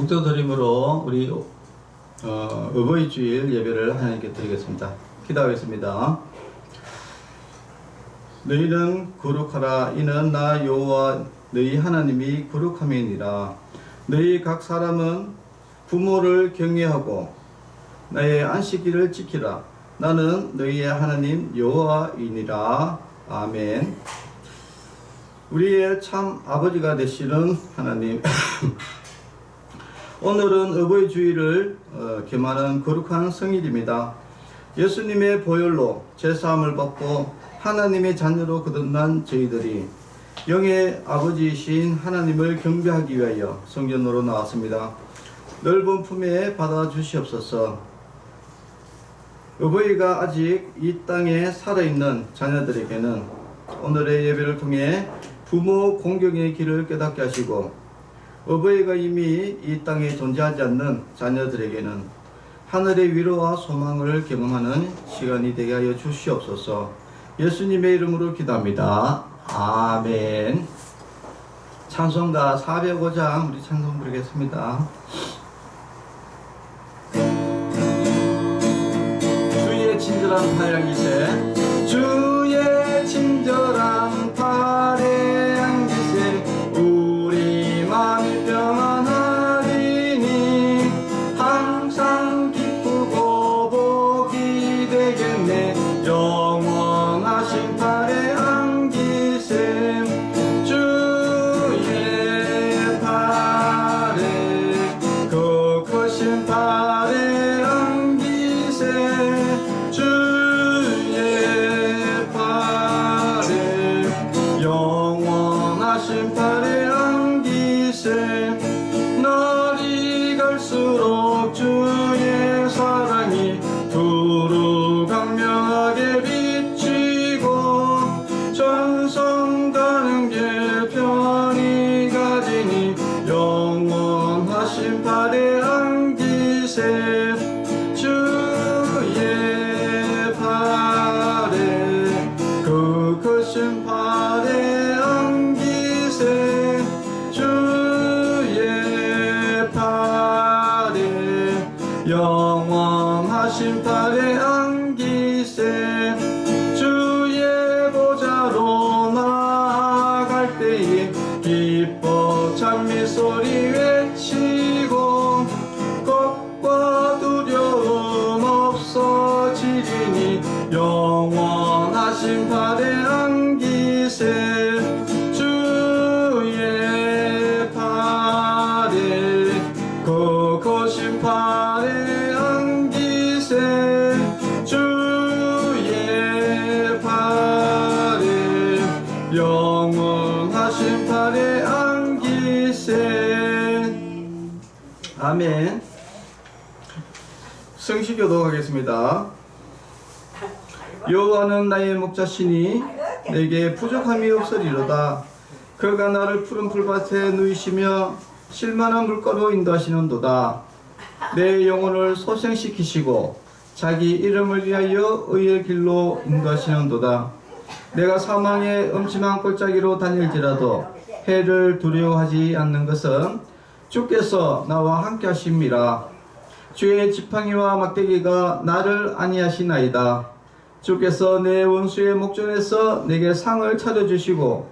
묵도드림으로 우리 어버이 주일 예배를 하나님께 드리겠습니다. 기도하겠습니다. 너희는 거룩하라. 이는 나 여호와 너희 하나님이 거룩함이니라. 너희 각 사람은 부모를 경외하고 나의 안식일을 지키라. 나는 너희의 하나님 여호와이니라. 아멘. 우리의 참 아버지가 되시는 하나님, 오늘은 어버이 주일을 겸하는 거룩한 성일입니다. 예수님의 보혈로 제사함을 받고 하나님의 자녀로 거듭난 저희들이 영의 아버지이신 하나님을 경배하기 위하여 성전으로 나왔습니다. 넓은 품에 받아 주시옵소서. 어버이가 아직 이 땅에 살아있는 자녀들에게는 오늘의 예배를 통해 부모 공경의 길을 깨닫게 하시고, 어버이가 이미 이 땅에 존재하지 않는 자녀들에게는 하늘의 위로와 소망을 경험하는 시간이 되게 하여 주시옵소서. 예수님의 이름으로 기도합니다. 아멘. 찬송가 405장 우리 찬송 부르겠습니다. 주의 친절한 팔양기세, 주의 친절한 팔양기세, 우리 마음이 평안하리니 항상 기쁘고 복이 되겠네. 영원하신 팔양기세, 주의 팔에 그 크신 팔양기세, 주의 팔에 영원하신 팔양기세, 날이 갈수록 주의 사랑이 두루 강명하게 비치고 전성 가는 길 편히 가지니 영원하신 팔양기세, 주의 팔에 그 크신 팔양기세, 주의 팔에 영원하신 팔양기세, 주의 보좌로 나아갈 때에 기뻐 찬미 소리 외치고 겁과 두려움 없어지리니 영원하신 팔양기세, 주의 팔에 그 크신 팔양기세, 주의 팔에 영원하신 팔양기세. 아멘. 성시교도 하겠습니다. 여호와는 나의 목자시니 내게 부족함이 없으리로다. 그가 나를 푸른 풀밭에 누이시며 실만한 물가로 인도하시는도다. 내 영혼을 소생시키시고 자기 이름을 위하여 의의 길로 인도하시는도다. 내가 사망의 음침한 골짜기로 다닐지라도 해를 두려워하지 않는 것은 주께서 나와 함께 하심이라. 주의 지팡이와 막대기가 나를 안위하시나이다. 주께서 내 원수의 목전에서 내게 상을 차려주시고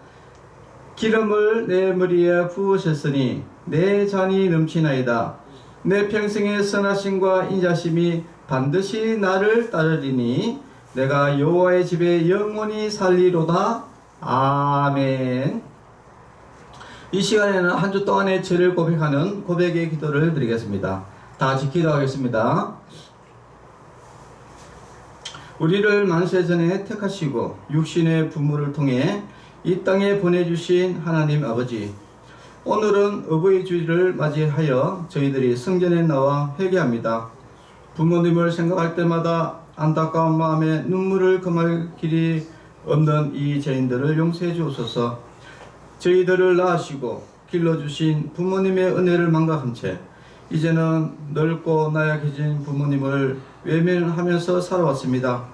기름을 내 머리에 부으셨으니 내 잔이 넘치나이다. 내 평생의 선하심과 인자심이 반드시 나를 따르리니 내가 여호와의 집에 영원히 살리로다. 아멘. 이 시간에는 한 주 동안의 죄를 고백하는 고백의 기도를 드리겠습니다. 다 같이 기도하겠습니다. 우리를 만세 전에 택하시고 육신의 부모를 통해 이 땅에 보내주신 하나님 아버지, 오늘은 어버이 주일을 맞이하여 저희들이 성전에 나와 회개합니다. 부모님을 생각할 때마다 안타까운 마음에 눈물을 금할 길이 없는 이 죄인들을 용서해 주옵소서. 저희들을 낳으시고 길러주신 부모님의 은혜를 망각한 채 이제는 넓고 나약해진 부모님을 외면하면서 살아왔습니다.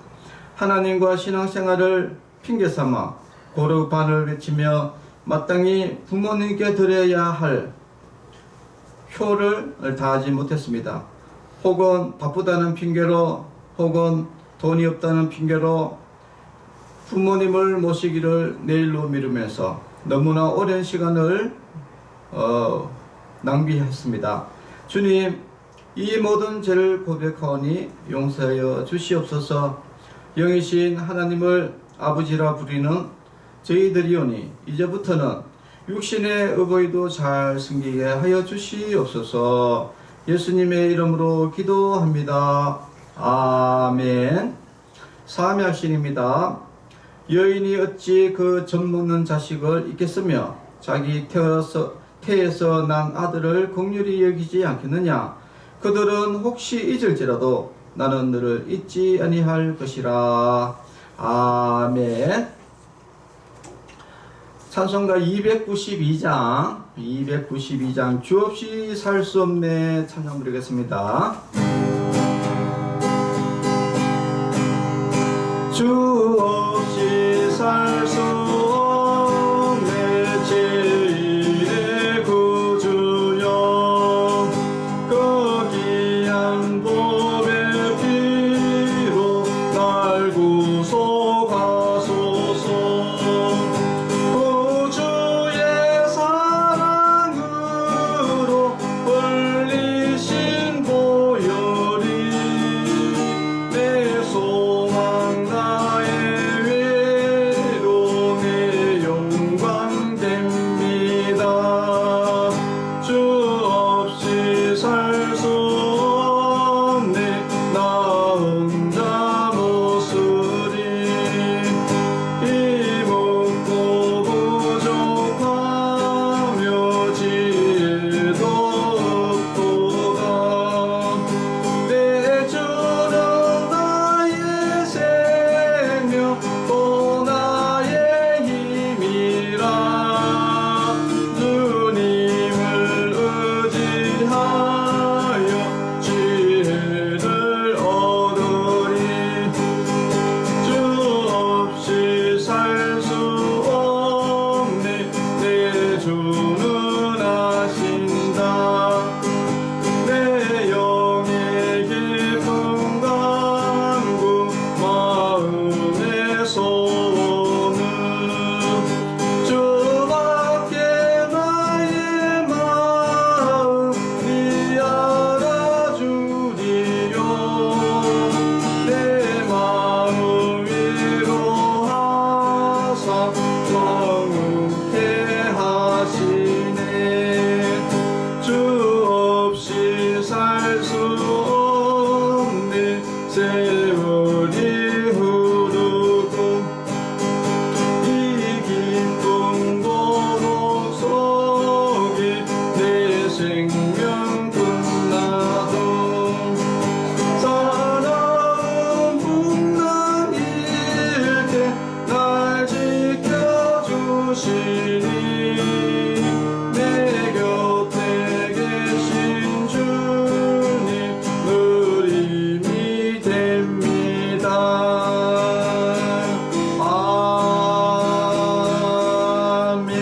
하나님과 신앙생활을 핑계삼아 고르반을 외치며 마땅히 부모님께 드려야 할 효를 다하지 못했습니다. 혹은 바쁘다는 핑계로, 혹은 돈이 없다는 핑계로 부모님을 모시기를 내일로 미루면서 너무나 오랜 시간을 낭비했습니다. 주님, 이 모든 죄를 고백하오니 용서하여 주시옵소서. 영이신 하나님을 아버지라 부리는 저희들이오니 이제부터는 육신의 의거이도 잘 숨기게 하여 주시옵소서. 예수님의 이름으로 기도합니다. 아멘. 사함의 확신입니다. 여인이 어찌 그 젖먹는 자식을 잊겠으며 자기 태에서 난 아들을 긍휼히 여기지 않겠느냐. 그들은 혹시 잊을지라도 나는 너를 잊지 아니할 것이라. 아멘. 찬송가 292장 주 없이 살 수 없네 찬양 부르겠습니다. 주 없이 살 수 없네 제1의 구주여 그 귀한 보배 피로 날 구속하소서. 구주의 사랑으로 흘리신 보혈이 내 소망 나의 외로움의 영광 됩니다. 주 없이 살 수 없네 나 혼자 못 쓰리. 힘없고 부족하며 지혜도 없도다. 내 주는 나의 생명 또 나의 힘이라. 주님을 의지하여 지혜를 얻으리. 주 없이 살 수 없네 내 주는 아신다. 내 영의 깊은 간구 마음의 소원은 주밖에 나의 마음이 알아주리요. 내 마음 위로하사 정케 하시네. 주 없이 살 수 없네 세월이 흐르고 이 깊은 고독 속에 내 생명 끝나도 사나운 풍랑 일때 날 지켜주시니. 내 곁에 계신 주님 늘 힘이 됩니다. 아멘.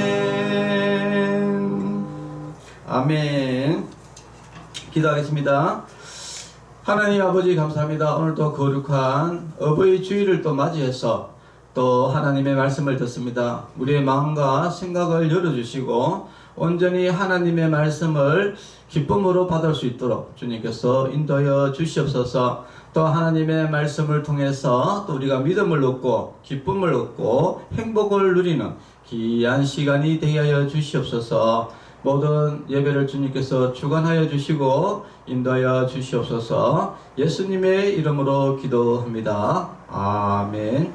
아멘. 기도하겠습니다. 하나님 아버지 감사합니다. 오늘도 거룩한 어버이 주일을 또 맞이해서 또 하나님의 말씀을 듣습니다. 우리의 마음과 생각을 열어주시고 온전히 하나님의 말씀을 기쁨으로 받을 수 있도록 주님께서 인도하여 주시옵소서. 또 하나님의 말씀을 통해서 또 우리가 믿음을 얻고 기쁨을 얻고 행복을 누리는 귀한 시간이 되게 하여 주시옵소서. 모든 예배를 주님께서 주관하여 주시고 인도하여 주시옵소서. 예수님의 이름으로 기도합니다. 아멘.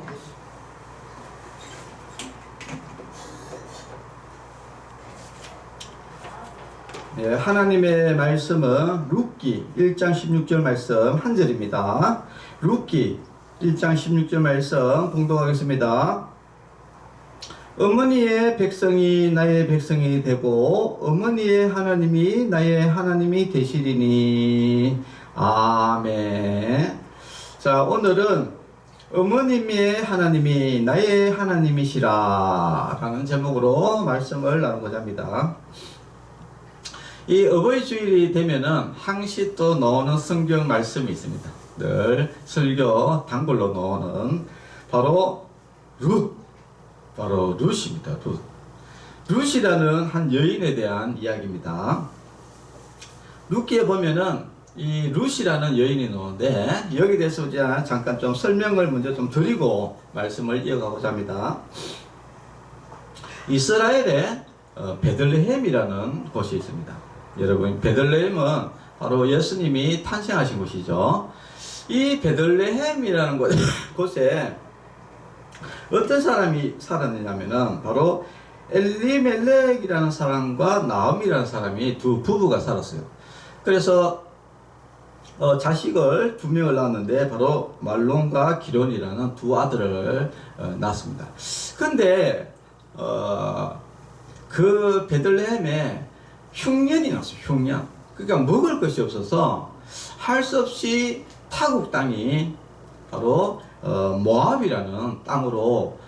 네, 하나님의 말씀은 룻기 1장 16절 말씀 한 절입니다. 룻기 1장 16절 말씀 봉독하겠습니다. 어머니의 백성이 나의 백성이 되고 어머니의 하나님이 나의 하나님이 되시리니. 아멘. 자, 오늘은 어머님의 하나님이 나의 하나님이시라 라는 제목으로 말씀을 나누고자 합니다. 이 어버이 주일이 되면은 항시 또 나오는 성경 말씀이 있습니다. 늘 설교 단골로 나오는 바로 룻입니다. 룻이라는 한 여인에 대한 이야기입니다. 룻기에 보면은 이 룻이라는 여인이 나오는데 여기 대해서 제가 잠깐 좀 설명을 먼저 좀 드리고 말씀을 이어가고자 합니다. 이스라엘에 베들레헴이라는 곳이 있습니다. 여러분, 베들레헴은 바로 예수님이 탄생하신 곳이죠. 이 베들레헴이라는 곳에 어떤 사람이 살았느냐면은 바로 엘리멜렉이라는 사람과 나옴이라는 사람이 두 부부가 살았어요. 그래서 자식을 두 명을 낳았는데 바로 말론과 기론이라는 두 아들을 낳았습니다. 근데 그 베들레헴에 흉년이 났어요. 흉년. 그러니까 먹을 것이 없어서 할 수 없이 타국 땅이 바로 모압이라는 땅으로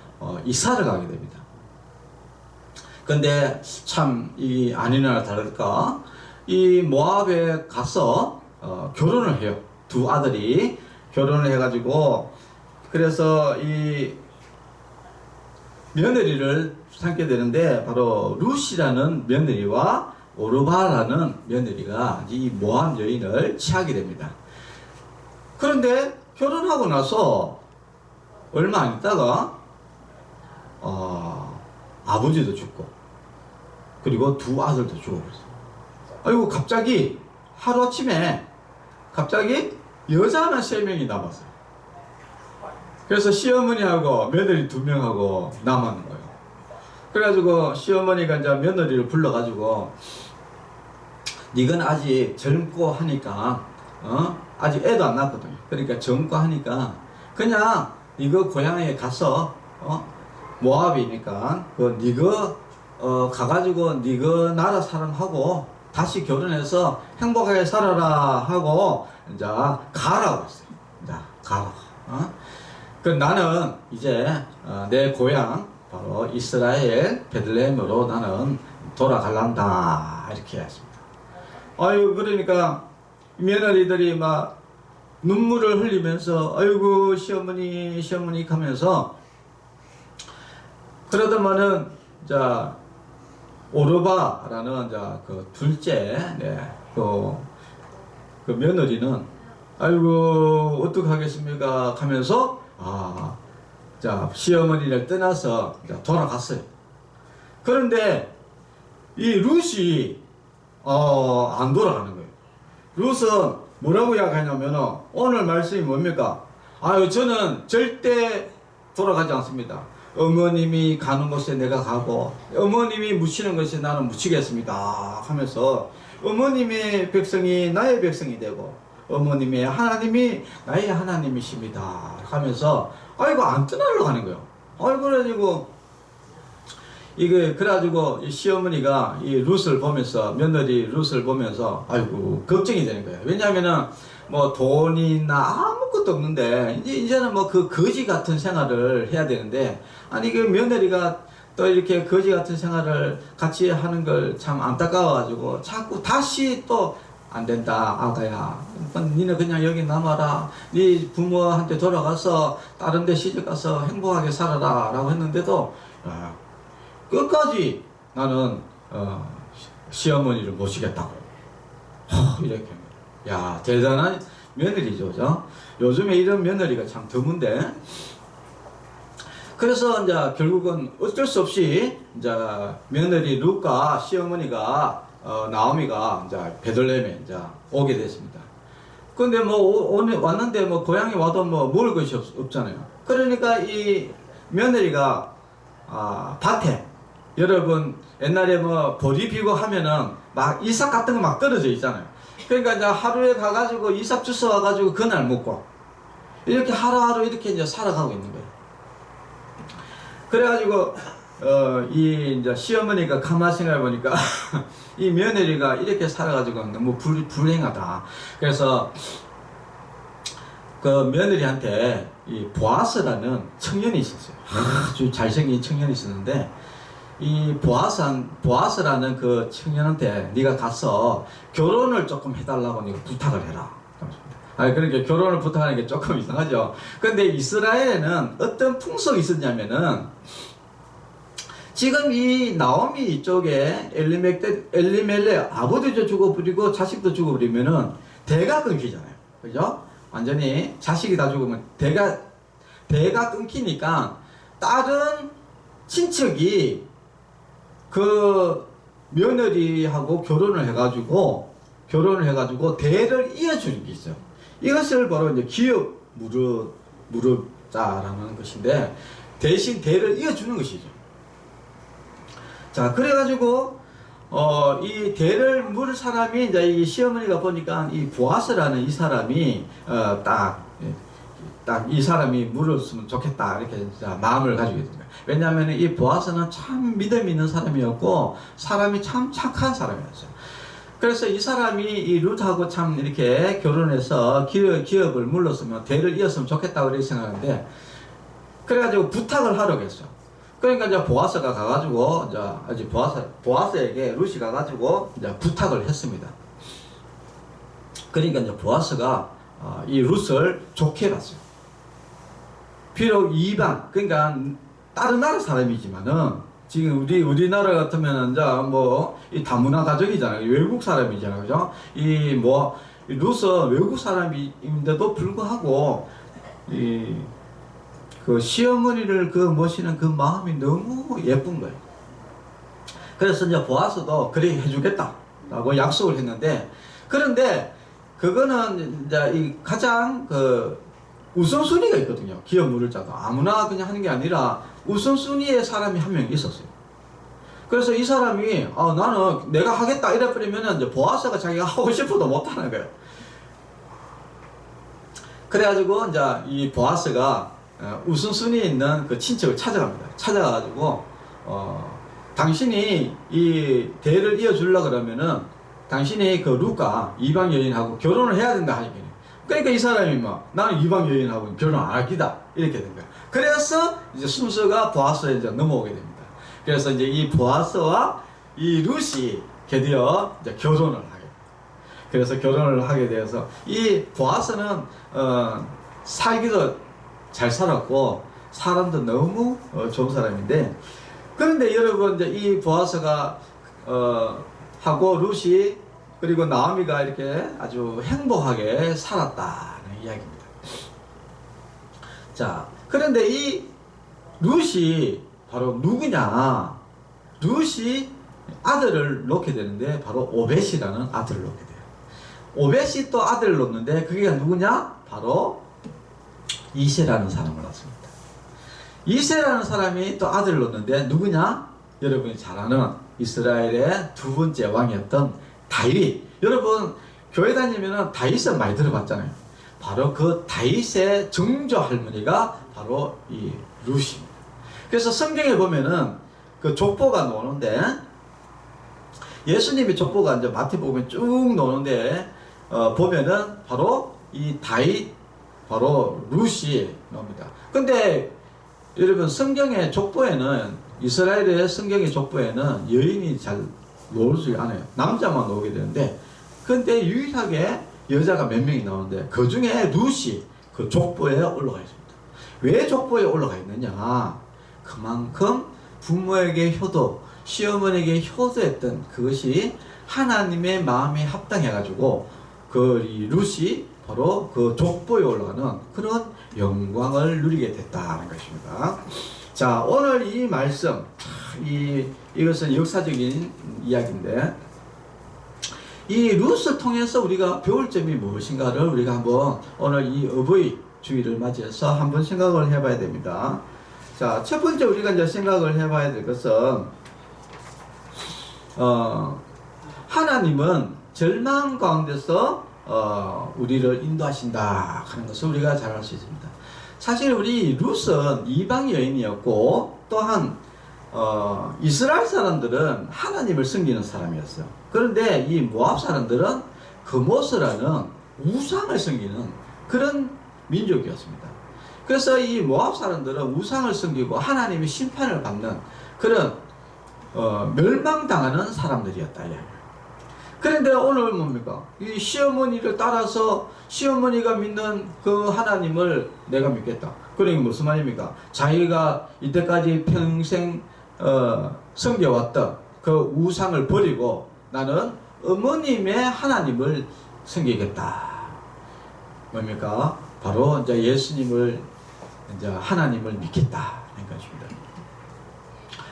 이사를 가게 됩니다. 근데 참 이 아니나 다를까 이 모압에 가서 결혼을 해요. 두 아들이 결혼을 해가지고 그래서 이 며느리를 삼게 되는데 바로 룻이라는 며느리와 오르바라는 며느리가 이 모압 여인을 취하게 됩니다. 그런데 결혼하고 나서 얼마 안 있다가 아버지도 죽고 그리고 두 아들도 죽어버렸어요. 아이고 갑자기 하루아침에 갑자기 여자만 3명이 남았어요. 그래서 시어머니하고 며느리 2명하고 남았는 거예요. 그래가지고 시어머니가 이제 며느리를 불러가지고 니건 아직 젊고 하니까 아직 애도 안 낳았거든요. 그러니까 젊고 하니까 그냥 니거 고향에 가서 모압이니까 그 니거 가가지고 니거 나라 사람하고 다시 결혼해서 행복하게 살아라 하고 이제 가라고 했어요. 이제 가라. 그 나는 이제 내 고향 바로 이스라엘 베들레헴으로 나는 돌아갈란다 이렇게 했습니다. 아유 그러니까 며느리들이 막 눈물을 흘리면서 아이고 시어머니 하면서 그러더만은 자 오르바라는 자 그 둘째 그 며느리는 아이고 어떡하겠습니까 하면서 자 시어머니를 떠나서 돌아갔어요. 그런데 이 룻이 안 돌아가는 거예요. 룻은 뭐라고 이야기하냐면 오늘 말씀이 뭡니까? 아유 저는 절대 돌아가지 않습니다. 어머님이 가는 곳에 내가 가고 어머님이 묻히는 것에 나는 묻히겠습니다 하면서 어머님의 백성이 나의 백성이 되고 어머님의 하나님이 나의 하나님이십니다 하면서 아이고 안 떠나려고 하는 거예요. 아이고 그래가지고 그래가지고 이 시어머니가 이 룻을 보면서 며느리 룻을 보면서 아이고 걱정이 되는 거예요. 왜냐하면은 뭐 돈이나 아무것도 없는데 이제는 뭐 그 거지 같은 생활을 해야 되는데 아니 그 며느리가 또 이렇게 거지 같은 생활을 같이 하는 걸 참 안타까워가지고 자꾸 다시 또 안 된다 아가야 니는 그냥 여기 남아라 네 부모한테 돌아가서 다른 데 시집가서 행복하게 살아라 라고 했는데도 끝까지 나는 시어머니를 모시겠다고 이렇게 야 대단한 며느리죠. 그죠? 요즘에 이런 며느리가 참 드문데 그래서 이제 결국은 어쩔 수 없이 이제 며느리 룻과 시어머니가 나오미가 이제 베들레헴에 이제 오게 됐습니다. 근데 뭐 오늘 왔는데 뭐 고향에 와도 뭐 먹을 것이 없잖아요. 그러니까 이 며느리가 밭에 여러분 옛날에 뭐 보리 비고 하면은 막 이삭 같은 거 막 떨어져 있잖아요. 그러니까 이제 하루에 가가지고 이삭 주워 와가지고 그날 먹고 이렇게 하루하루 이렇게 이제 살아가고 있는 거예요. 그래가지고 이 이제 시어머니가 가만히 생각해 보니까 이 며느리가 이렇게 살아가지고 너무 불행하다. 그래서 그 며느리한테 이 보아스라는 청년이 있었어요. 아주 잘생긴 청년이 있었는데 이 보아스라는 그 청년한테 네가 가서 결혼을 조금 해달라고 네가 부탁을 해라. 그러니까 결혼을 부탁하는 게 조금 이상하죠. 근데 이스라엘에는 어떤 풍속이 있었냐면은 지금 이 나오미 쪽에 엘리멜렉 아버지도 죽어버리고 자식도 죽어버리면은 대가 끊기잖아요. 그죠? 완전히 자식이 다 죽으면 대가 끊기니까 다른 친척이 그 며느리하고 결혼을 해가지고 대를 이어주는 게 있어요. 이것을 바로 이제 기업 무릇자라는 것인데 대신 대를 이어주는 것이죠. 자, 그래가지고 이 대를 물을 사람이 이제 이 시어머니가 보니까 이 보아스라는 이 사람이 딱 이 사람이 물었으면 좋겠다 이렇게 진짜 마음을 가지게 됩니다. 왜냐하면 이 보아스는 참 믿음 있는 사람이었고 사람이 참 착한 사람이었어요. 그래서 이 사람이 이 룻하고 참 이렇게 결혼해서 기업을 물렀으면 대를 이었으면 좋겠다고 이렇게 생각하는데 그래가지고 부탁을 하려고 했어요. 그러니까 이제 보아스가 가가지고 이제 보아스에게 룻이 가가지고 이제 부탁을 했습니다. 그러니까 이제 보아스가 이 룻을 좋게 봤어요. 비록 이방, 그러니까 다른 나라 사람이지만은 지금 우리나라 같으면 이제 뭐 이 다문화 가정이잖아요. 외국 사람이잖아요, 그죠? 이 룻은 외국 사람인데도 불구하고 그 시어머니를 모시는 그 마음이 너무 예쁜 거예요. 그래서 이제 보아스도 그래 해주겠다라고 약속을 했는데 그런데 그거는 이제 이 가장 우선순위가 있거든요. 기업 물을자도 아무나 그냥 하는 게 아니라 우선순위의 사람이 한 명 있었어요. 그래서 이 사람이 나는 내가 하겠다 이래버리면은 이제 보아스가 자기가 하고 싶어도 못하는 거예요. 그래가지고 이제 이 보아스가 우선순위에 있는 그 친척을 찾아갑니다. 찾아가지고 당신이 이 대를 이어주려고 그러면은 당신이 그 룻과 이방 여인하고 결혼을 해야 된다 하니까 그러니까 이 사람이 나는 이방 여인하고 결혼 안 할 기다 이렇게 된 거야. 그래서 이제 순서가 보아스에 이제 넘어오게 됩니다. 그래서 이제 이 보아스와 이 룻이 드디어 이제 결혼을 하게 됩니다. 그래서 결혼을 하게 되어서 이 보아스는 살기도 잘 살았고 사람도 너무 좋은 사람인데 그런데 여러분 이제 이 보아스가 하고 룻이 그리고 나오미가 이렇게 아주 행복하게 살았다는 이야기입니다. 자, 그런데 이 룻이 바로 누구냐? 룻이 아들을 놓게 되는데 바로 오벳이라는 아들을 놓게 돼요. 오벳이 또 아들을 놓는데 그게 누구냐? 바로 이새라는 사람을 낳습니다. 이새라는 사람이 또 아들을 놓는데 누구냐? 여러분이 잘 아는 이스라엘의 두 번째 왕이었던 다윗. 여러분 교회 다니면은 다윗은 많이 들어봤잖아요. 바로 그 다윗의 정조 할머니가 바로 이 룻입니다. 그래서 성경에 보면은 그 족보가 나오는데 예수님의 족보가 이제 마태복음에 쭉 나오는데 보면은 바로 이 다윗 바로 룻이 나옵니다. 근데 여러분 성경의 족보에는 이스라엘의 성경의 족보에는 여인이 잘 나오지 않아요. 남자만 나오게 되는데 근데 유일하게 여자가 몇 명이 나오는데 그 중에 룻이 그 족보에 올라가 있습니다. 왜 족보에 올라가 있느냐? 그만큼 부모에게 효도, 시어머니에게 효도했던 그것이 하나님의 마음에 합당해가지고 이 룻이 바로 그 족보에 올라가는 그런 영광을 누리게 됐다는 것입니다. 자, 오늘 이 말씀, 이것은 역사적인 이야기인데, 이 룻을 통해서 우리가 배울 점이 무엇인가를 우리가 한번 오늘 이 어버이 주일을 맞이해서 한번 생각을 해봐야 됩니다. 자, 첫 번째 우리가 이제 생각을 해봐야 될 것은, 하나님은 절망 가운데서 우리를 인도하신다 하는 것을 우리가 잘 알 수 있습니다. 사실 우리 룻은 이방 여인이었고 또한 이스라엘 사람들은 하나님을 섬기는 사람이었어요. 그런데 이 모압 사람들은 그모스라는 우상을 섬기는 그런 민족이었습니다. 그래서 이 모압 사람들은 우상을 섬기고 하나님의 심판을 받는 그런 멸망당하는 사람들이었다. 그런데 오늘 뭡니까? 이 시어머니를 따라서 시어머니가 믿는 그 하나님을 내가 믿겠다. 그러니 무슨 말입니까? 자기가 이때까지 평생 섬겨왔던 그 우상을 버리고 나는 어머님의 하나님을 섬기겠다. 뭡니까? 바로 이제 예수님을 이제 하나님을 믿겠다 하는 것입니다.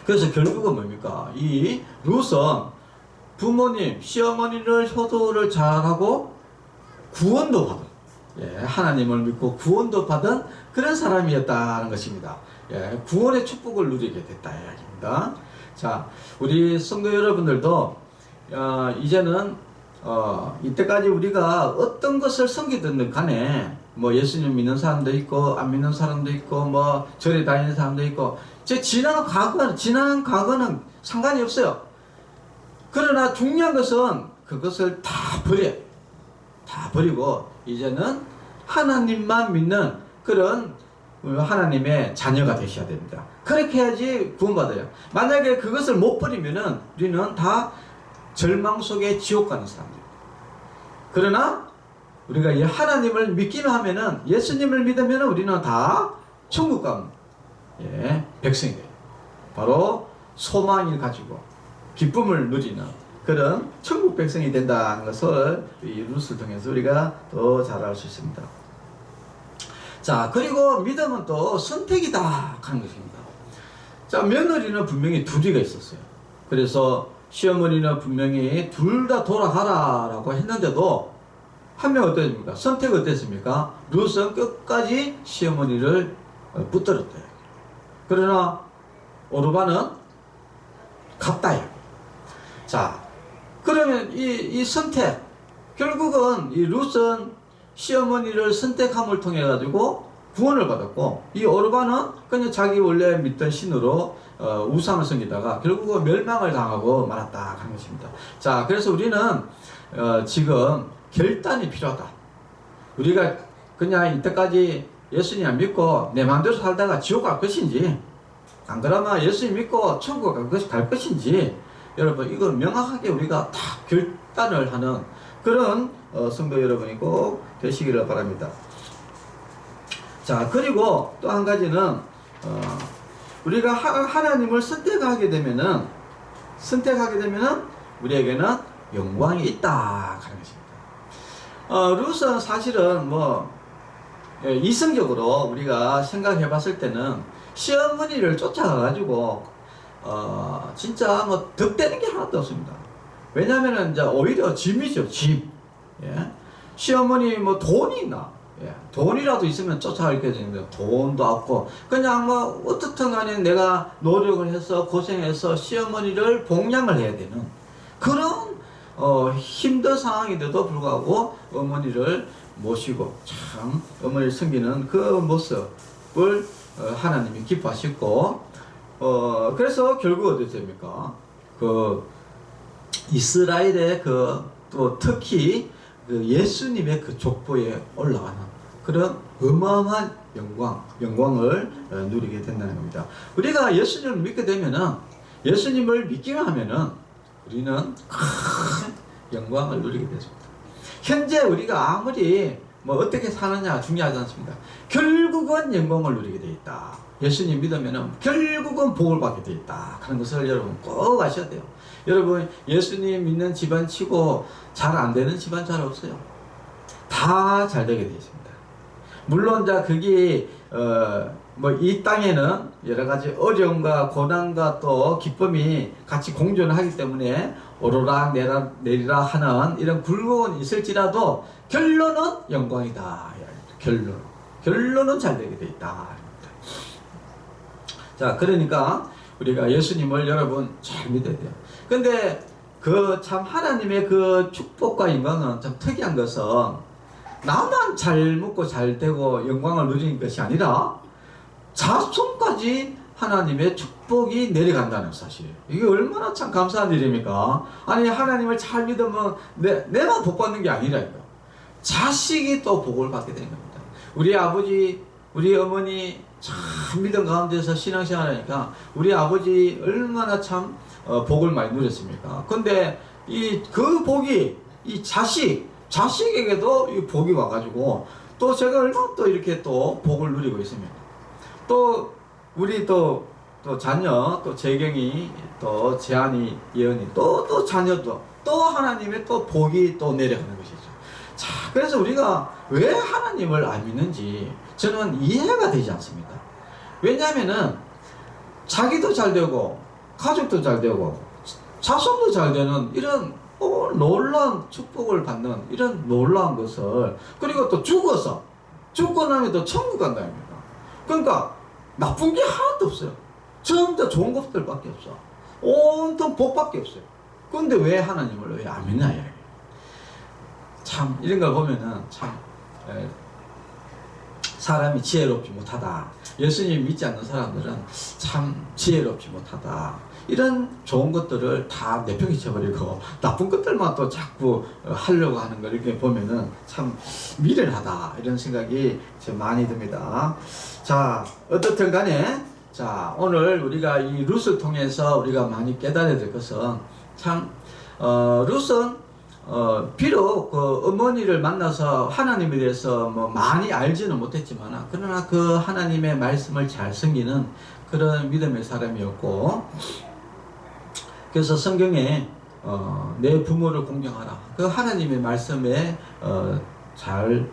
그래서 결국은 뭡니까? 이 룻은 부모님, 시어머니를 효도를 잘하고 구원도 받은, 하나님을 믿고 구원도 받은 그런 사람이었다는 것입니다. 구원의 축복을 누리게 됐다 이야기입니다. 자, 우리 성도 여러분들도 이제는 이때까지 우리가 어떤 것을 섬기든 간에 뭐 예수님 믿는 사람도 있고 안 믿는 사람도 있고 뭐 절에 다니는 사람도 있고 지난 과거는 상관이 없어요. 그러나 중요한 것은 그것을 다 버리고 이제는 하나님만 믿는 그런 하나님의 자녀가 되셔야 됩니다. 그렇게 해야지 구원받아요. 만약에 그것을 못 버리면은 우리는 다 절망 속에 지옥 가는 사람들. 그러나 우리가 이 하나님을 믿기만 하면은 예수님을 믿으면은 우리는 다 천국 가는 백성이 돼요. 바로 소망을 가지고 기쁨을 누리는 그런 천국 백성이 된다는 것을 이 룻을 통해서 우리가 더 잘 알 수 있습니다. 자, 그리고 믿음은 또 선택이다 하는 것입니다. 자, 며느리는 분명히 둘이가 있었어요. 그래서 시어머니는 분명히 둘 다 돌아가라라고 했는데도 한 명 어땠습니까? 선택이 어땠습니까? 룻은 끝까지 시어머니를 붙들었대요. 그러나 오르바는 갔다요. 자, 그러면 이 선택, 결국은 이 룻은 시어머니를 선택함을 통해 가지고 구원을 받았고, 이 오르바는 그냥 자기 원래 믿던 신으로 우상을 섬기다가 결국은 멸망을 당하고 말았다 하는 것입니다. 자, 그래서 우리는 지금 결단이 필요하다. 우리가 그냥 이때까지 예수님 안 믿고 내 마음대로 살다가 지옥 갈 것인지, 안 그러면 예수님 믿고 천국 갈 것인지, 여러분 이걸 명확하게 우리가 다 결단을 하는 그런 성도 여러분이 꼭 되시기를 바랍니다. 자, 그리고 또 한 가지는 우리가 하나님을 선택하게 되면은 우리에게는 영광이 있다 하는 것입니다. 룻은 사실은 뭐 이성적으로 우리가 생각해 봤을 때는 시어머니를 쫓아가가지고 진짜 뭐 득되는 게 하나도 없습니다. 왜냐하면 이제 오히려 짐이죠, 짐. 시어머니 뭐 돈이 있나? 돈이라도 있으면 쫓아갈 게 되는데 돈도 없고 그냥 뭐 어떻든 간에 내가 노력을 해서 고생해서 시어머니를 봉양을 해야 되는 그런 힘든 상황인데도 불구하고 어머니를 모시고 참 어머니를 섬기는 그 모습을 하나님이 기뻐하셨고, 그래서 결국 어떻게 됩니까? 그 이스라엘의 또 특히 그 예수님의 그 족보에 올라가는 그런 어마어마한 영광을 누리게 된다는 겁니다. 우리가 예수님을 믿게 되면은, 예수님을 믿기만 하면은 우리는 큰 영광을 누리게 되십니다. 현재 우리가 아무리 뭐 어떻게 사느냐 중요하지 않습니다. 결국은 영광을 누리게 되어 있다. 예수님 믿으면은 결국은 복을 받게 되어 있다 하는 것을 여러분 꼭 아셔야 돼요. 여러분 예수님 믿는 집안 치고 잘 안 되는 집안 잘 없어요. 다 잘 되게 되어 있습니다. 물론 자 그게 뭐 이 땅에는 여러 가지 어려움과 고난과 또 기쁨이 같이 공존하기 때문에 오르락 내리라 하는 이런 굴곡은 있을지라도 결론은 영광이다. 결론은 잘 되게 되어 있다. 자, 그러니까 우리가 예수님을 여러분 잘 믿어야 돼요. 근데 그 참 하나님의 그 축복과 영광은 참 특이한 것은 나만 잘 먹고 잘 되고 영광을 누리는 것이 아니라 자손까지 하나님의 축복이 내려간다는 사실. 이게 얼마나 참 감사한 일입니까? 아니 하나님을 잘 믿으면 내만 복 받는 게 아니라 이거. 자식이 또 복을 받게 되는 겁니다. 우리 아버지, 우리 어머니 참 믿음 가운데서 신앙생활 하니까 우리 아버지 얼마나 참 복을 많이 누렸습니까? 근데 그 복이 이 자식에게도 이 복이 와가지고 또 제가 얼마나 또 이렇게 또 복을 누리고 있습니다. 또 우리 또 자녀, 또 재경이, 또 재한이, 예언이, 또 자녀도 또 하나님의 또 복이 또 내려가는 것이죠. 자, 그래서 우리가 왜 하나님을 안 믿는지 저는 이해가 되지 않습니다. 왜냐하면은 자기도 잘 되고 가족도 잘 되고 자손도 잘 되는 이런 놀라운 축복을 받는 이런 놀라운 것을, 그리고 또 죽고 나면 또 천국 간다입니다. 그러니까 나쁜 게 하나도 없어요. 전부 다 좋은 것들밖에 없어. 온통 복밖에 없어요. 그런데 왜 하나님을 왜 안 믿냐 이야기. 참 이런 걸 보면은 참 사람이 지혜롭지 못하다. 예수님 믿지 않는 사람들은 참 지혜롭지 못하다. 이런 좋은 것들을 다 내팽개쳐버리고 나쁜 것들만 또 자꾸 하려고 하는 걸 이렇게 보면은 참 미련하다, 이런 생각이 좀 많이 듭니다. 자, 어떻든 간에 자, 오늘 우리가 이 룻을 통해서 우리가 많이 깨달아야 될 것은 참 룻은 비록 그 어머니를 만나서 하나님에 대해서 뭐 많이 알지는 못했지만, 그러나 그 하나님의 말씀을 잘 섬기는 그런 믿음의 사람이었고, 그래서 성경에 내 부모를 공경하라, 그 하나님의 말씀에 잘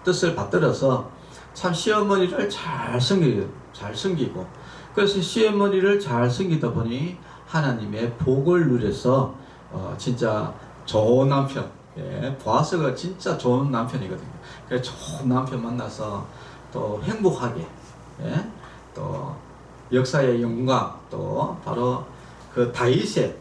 뜻을 받들어서 참 시어머니를 잘 섬기고, 그래서 시어머니를 잘 섬기다 보니 하나님의 복을 누려서 진짜 좋은 남편, 보아스가 진짜 좋은 남편이거든요. 그래서 좋은 남편 만나서 또 행복하게, 또 역사의 영광, 또 바로 그 다윗의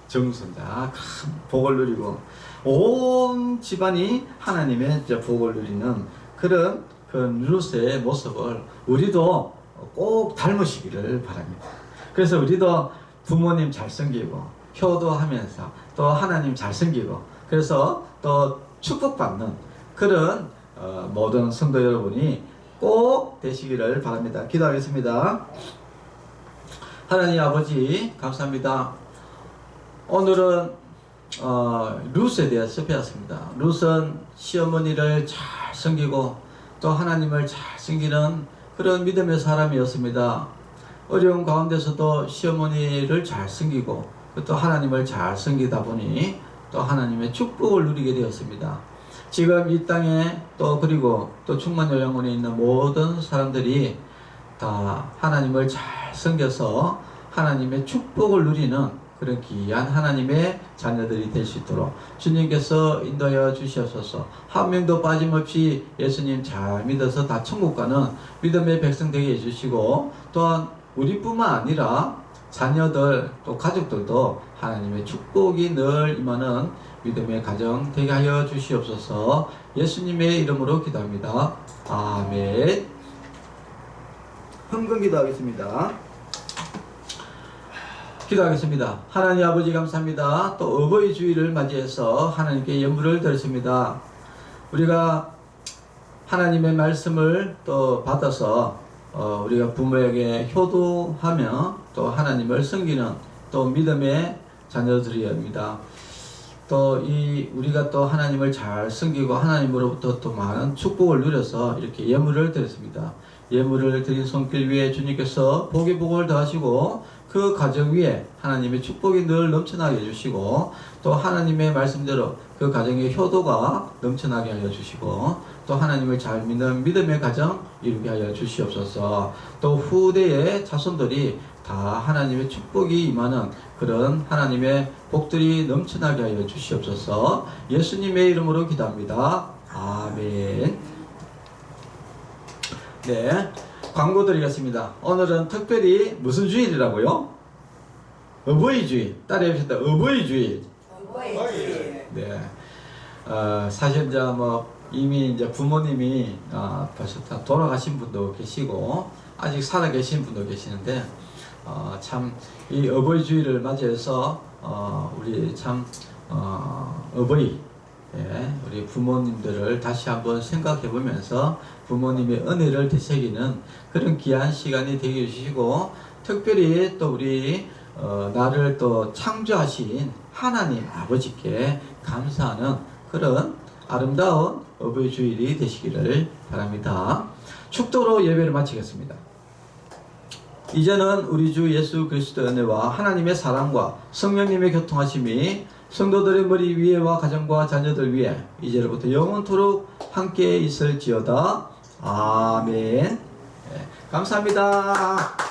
정손자 큰 복을 누리고 온 집안이 하나님의 복을 누리는 그런 그 룻의 모습을 우리도 꼭 닮으시기를 바랍니다. 그래서 우리도 부모님 잘 섬기고 효도하면서 또 하나님 잘 섬기고, 그래서 또 축복받는 그런 모든 성도 여러분이 꼭 되시기를 바랍니다. 기도하겠습니다. 하나님 아버지 감사합니다. 오늘은 룻에 대해서 배웠습니다. 룻은 시어머니를 잘 섬기고 또 하나님을 잘 섬기는 그런 믿음의 사람이었습니다. 어려운 가운데서도 시어머니를 잘 섬기고 또 하나님을 잘 섬기다 보니 또 하나님의 축복을 누리게 되었습니다. 지금 이 땅에 또 그리고 또 충만여 영혼에 있는 모든 사람들이 다 하나님을 잘 섬겨서 하나님의 축복을 누리는 그런 귀한 하나님의 자녀들이 될 수 있도록 주님께서 인도하여 주시옵소서. 한 명도 빠짐없이 예수님 잘 믿어서 다 천국 가는 믿음의 백성 되게 해주시고, 또한 우리뿐만 아니라 자녀들 또 가족들도 하나님의 축복이 늘 임하는 믿음의 가정 되게 하여 주시옵소서. 예수님의 이름으로 기도합니다. 아멘. 헌금 기도하겠습니다. 기도하겠습니다. 하나님 아버지 감사합니다. 또 어버이 주일을 맞이해서 하나님께 예물을 드렸습니다. 우리가 하나님의 말씀을 또 받아서 우리가 부모에게 효도하며 또 하나님을 섬기는 또 믿음의 자녀들이옵니다. 또 우리가 또 하나님을 잘 섬기고 하나님으로부터 또 많은 축복을 누려서 이렇게 예물을 드렸습니다. 예물을 드린 손길 위에 주님께서 복의 복을 더하시고 그 가정 위에 하나님의 축복이 늘 넘쳐나게 해주시고, 또 하나님의 말씀대로 그 가정의 효도가 넘쳐나게 하여 주시고, 또 하나님을 잘 믿는 믿음의 가정 이루게 하여 주시옵소서. 또 후대의 자손들이 다 하나님의 축복이 임하는 그런 하나님의 복들이 넘쳐나게 하여 주시옵소서. 예수님의 이름으로 기도합니다. 아멘. 네, 광고 드리겠습니다. 오늘은 특별히 무슨 주일이라고요? 어버이 주일. 따라해 봅시다. 어버이 주일. 네. 사실 이제 이미 이제 부모님이 벌써 다 돌아가신 분도 계시고 아직 살아 계신 분도 계시는데 참 이 어버이 주일을 맞이해서 우리 참 어버이, 우리 부모님들을 다시 한번 생각해 보면서 부모님의 은혜를 되새기는 그런 귀한 시간이 되게 해주시고, 특별히 또 우리 나를 또 창조하신 하나님 아버지께 감사하는 그런 아름다운 어버이 주일이 되시기를 바랍니다. 축도로 예배를 마치겠습니다. 이제는 우리 주 예수 그리스도의 은혜와 하나님의 사랑과 성령님의 교통하심이 성도들의 머리 위에와 가정과 자녀들 위에 이제로부터 영원토록 함께 있을지어다. 아멘. 감사합니다.